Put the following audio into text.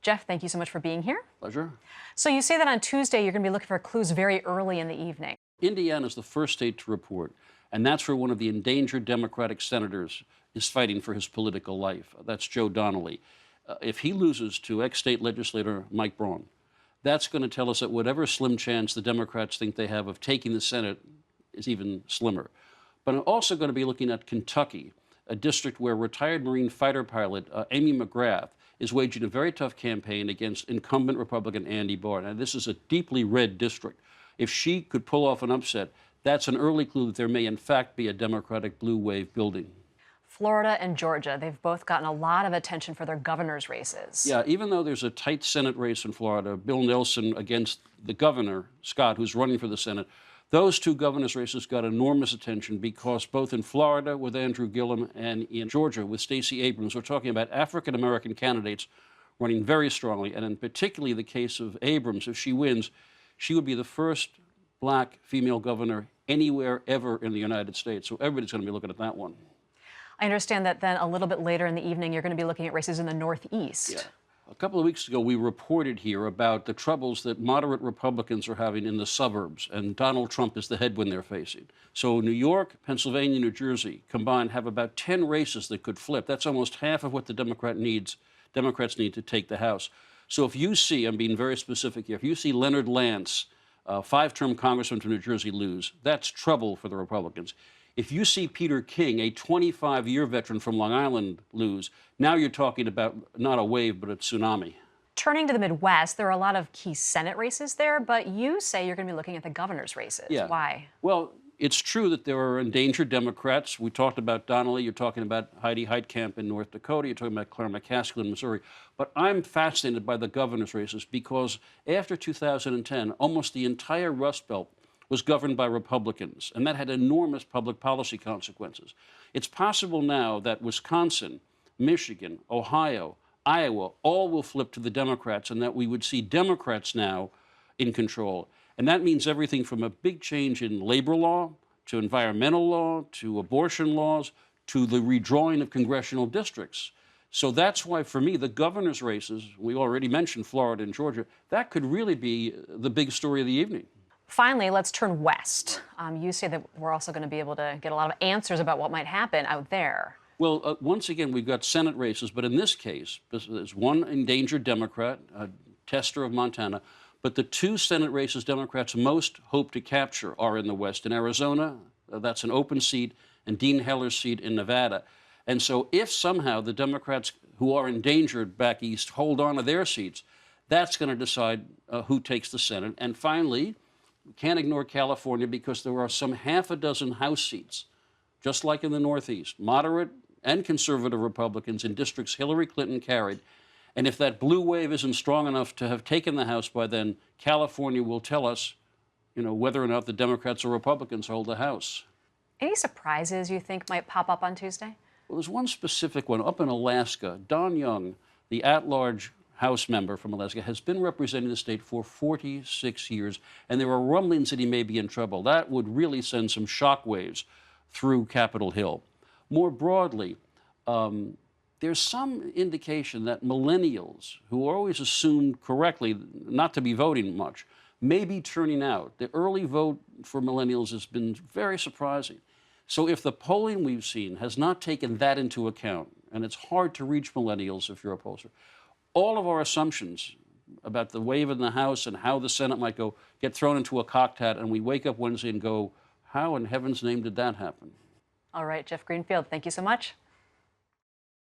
Jeff, thank you so much for being here. Pleasure. So you say that on Tuesday you're going to be looking for clues very early in the evening. Indiana is the first state to report, and that's where one of the endangered Democratic senators is fighting for his political life. That's Joe Donnelly. If he loses to ex-state legislator Mike Braun, that's going to tell us that whatever slim chance the Democrats think they have of taking the Senate is even slimmer. But I'm also going to be looking at Kentucky, a district where retired Marine fighter pilot Amy McGrath is waging a very tough campaign against incumbent Republican Andy Barr. Now, this is a deeply red district. If she could pull off an upset, that's an early clue that there may, in fact, be a Democratic blue wave building. Florida and Georgia, they've both gotten a lot of attention for their governor's races. Yeah, even though there's a tight Senate race in Florida, Bill Nelson against the governor, Scott, who's running for the Senate, those two governor's races got enormous attention because both in Florida with Andrew Gillum and in Georgia with Stacey Abrams, we're talking about African-American candidates running very strongly. And in particularly the case of Abrams, if she wins, she would be the first black female governor anywhere ever in the United States. So everybody's going to be looking at that one. I understand that then a little bit later in the evening, you're going to be looking at races in the Northeast. Yeah. A couple of weeks ago, we reported here about the troubles that moderate Republicans are having in the suburbs, and Donald Trump is the headwind they're facing. So New York, Pennsylvania, New Jersey combined have about 10 races that could flip. That's almost half of what the Democrats need to take the House. So if you see, I'm being very specific here, if you see Leonard Lance, five-term congressman from New Jersey, lose, that's trouble for the Republicans. If you see Peter King, a 25-year veteran from Long Island, lose, now you're talking about not a wave, but a tsunami. Turning to the Midwest, there are a lot of key Senate races there, but you say you're going to be looking at the governor's races. Yeah. Why? Well, it's true that there are endangered Democrats. We talked about Donnelly. You're talking about Heidi Heitkamp in North Dakota. You're talking about Claire McCaskill in Missouri. But I'm fascinated by the governor's races because after 2010, almost the entire Rust Belt was governed by Republicans, and that had enormous public policy consequences. It's possible now that Wisconsin, Michigan, Ohio, Iowa, all will flip to the Democrats, and that we would see Democrats now in control. And that means everything from a big change in labor law, to environmental law, to abortion laws, to the redrawing of congressional districts. So that's why, for me, the governor's races, we already mentioned Florida and Georgia, that could really be the big story of the evening. Finally, let's turn west. You say that we're also going to be able to get a lot of answers about what might happen out there. Well, once again, we've got Senate races, but in this case, there's one endangered Democrat, Tester of Montana, but the two Senate races Democrats most hope to capture are in the West. In Arizona, that's an open seat, and Dean Heller's seat in Nevada. And so if somehow the Democrats who are endangered back east hold on to their seats, that's going to decide who takes the Senate. And finally, we can't ignore California because there are some half a dozen House seats, just like in the Northeast, moderate and conservative Republicans in districts Hillary Clinton carried. And if that blue wave isn't strong enough to have taken the House by then, California will tell us, whether or not the Democrats or Republicans hold the House. Any surprises you think might pop up on Tuesday? Well, there's one specific one up in Alaska. Don Young, the at-large House member from Alaska, has been representing the state for 46 years, and there are rumblings that he may be in trouble. That would really send some shockwaves through Capitol Hill. More broadly, there's some indication that millennials, who are always assumed correctly not to be voting much, may be turning out. The early vote for millennials has been very surprising. So if the polling we've seen has not taken that into account, and it's hard to reach millennials if you're a pollster, all of our assumptions about the wave in the House and how the Senate might go get thrown into a cocked hat, and we wake up Wednesday and go, how in heaven's name did that happen? All right, Jeff Greenfield, thank you so much.